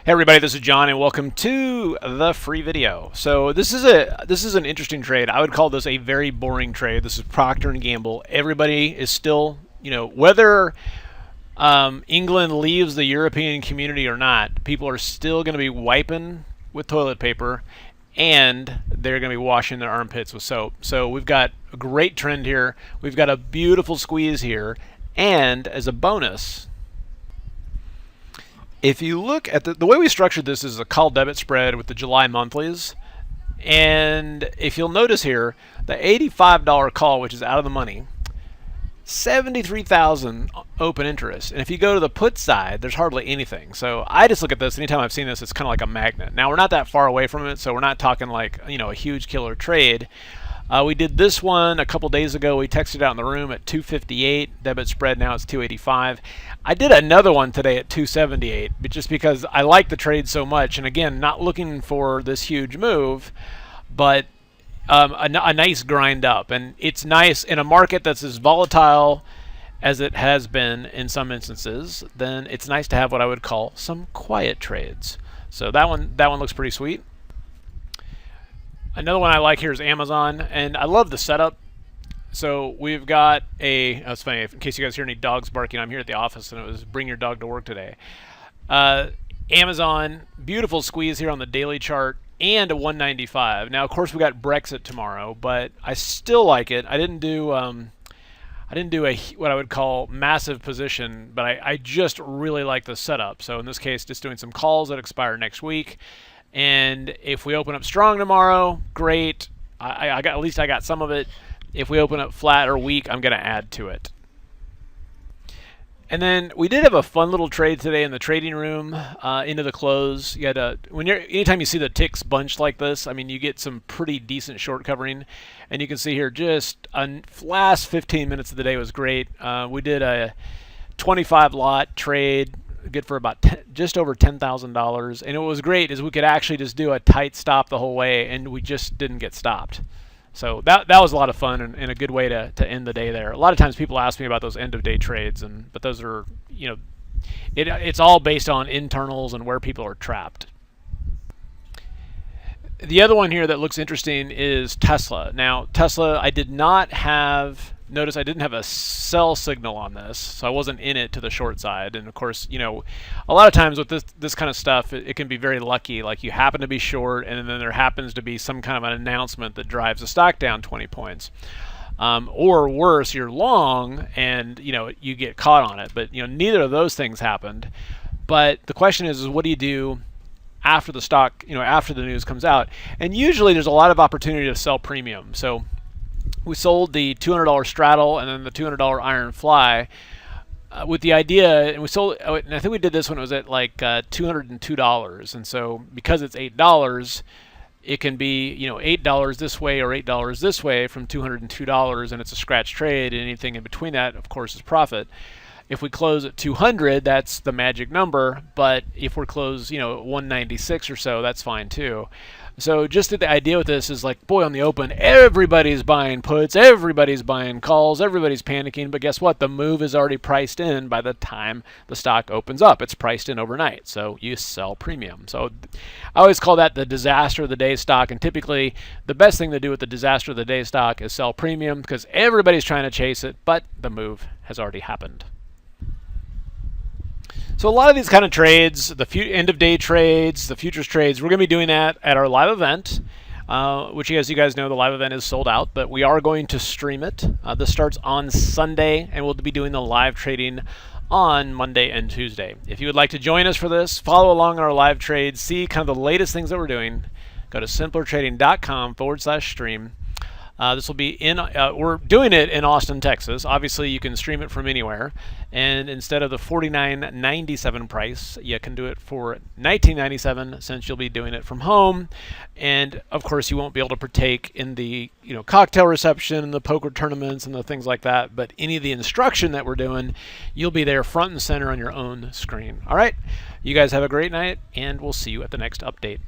Hey everybody, this is John and welcome to the free video. So this is an interesting trade. I would call this a very boring trade. This is Procter Gamble. Everybody is still, whether England leaves the European community or not, people are still going to be wiping with toilet paper and they're going to be washing their armpits with soap. So we've got a great trend here. We've got a beautiful squeeze here, and as a bonus, if you look at the way we structured this is a call debit spread with the July monthlies. And if you'll notice here, the $85 call, which is out of the money, 73,000 open interest. And if you go to the put side, there's hardly anything. So I just look at this, anytime I've seen this, it's kind of like a magnet. Now we're not that far away from it, so we're not talking like, a huge killer trade. We did this one a couple days ago. We texted out in the room at 258 debit spread. Now it's 285. I did another one today at 278, but just because I like the trade so much. And again, not looking for this huge move, but a nice grind up. And it's nice in a market that's as volatile as it has been in some instances. Then it's nice to have what I would call some quiet trades. So that one looks pretty sweet. Another one I like here is Amazon, and I love the setup. So we've got it's funny, in case you guys hear any dogs barking, I'm here at the office, and it was bring your dog to work today. Amazon, beautiful squeeze here on the daily chart, and a 195. Now, of course, we got Brexit tomorrow, but I still like it. I didn't do a what I would call massive position, but I just really like the setup. So in this case, just doing some calls that expire next week. And if we open up strong tomorrow, great. I got, at least I got some of it. If we open up flat or weak, I'm going to add to it. And then we did have a fun little trade today in the trading room into the close. You had anytime you see the ticks bunched like this, I mean, you get some pretty decent short covering. And you can see here, just last 15 minutes of the day was great. We did a 25 lot trade, good for about just over $10,000, and it was great is we could actually just do a tight stop the whole way, and we just didn't get stopped. So that was a lot of fun and a good way to end the day there. A lot of times people ask me about those end of day trades, but those are it's all based on internals and where people are trapped. The other one here that looks interesting is Tesla. Now Tesla, I did not have. Notice I didn't have a sell signal on this, so I wasn't in it to the short side. And of course, a lot of times with this kind of stuff, it can be very lucky. Like you happen to be short, and then there happens to be some kind of an announcement that drives the stock down 20 points. Or worse, you're long, and you get caught on it. But neither of those things happened. But the question is what do you do after the stock, after the news comes out? And usually there's a lot of opportunity to sell premium. So we sold the $200 straddle and then the $200 iron fly with the idea, and we sold, and I think we did this when it was at like $202. And so because it's $8, it can be $8 this way or $8 this way from $202, and it's a scratch trade, and anything in between that, of course, is profit. If we close at 200, that's the magic number. But if we're closed, 196 or so, that's fine too. So just the idea with this is like, boy, on the open, everybody's buying puts, everybody's buying calls, everybody's panicking. But guess what? The move is already priced in by the time the stock opens up. It's priced in overnight. So you sell premium. So I always call that the disaster of the day stock. And typically the best thing to do with the disaster of the day stock is sell premium because everybody's trying to chase it, but the move has already happened. So a lot of these kind of trades, the end of day trades, the futures trades, we're going to be doing that at our live event, which as you guys know, the live event is sold out, but we are going to stream it. This starts on Sunday, and we'll be doing the live trading on Monday and Tuesday. If you would like to join us for this, follow along on our live trades, see kind of the latest things that we're doing, go to simplertrading.com/stream. This will be we're doing it in Austin, Texas. Obviously, you can stream it from anywhere. And instead of the $49.97 price, you can do it for $19.97 since you'll be doing it from home. And of course, you won't be able to partake in the cocktail reception and the poker tournaments and the things like that. But any of the instruction that we're doing, you'll be there front and center on your own screen. All right. You guys have a great night, and we'll see you at the next update.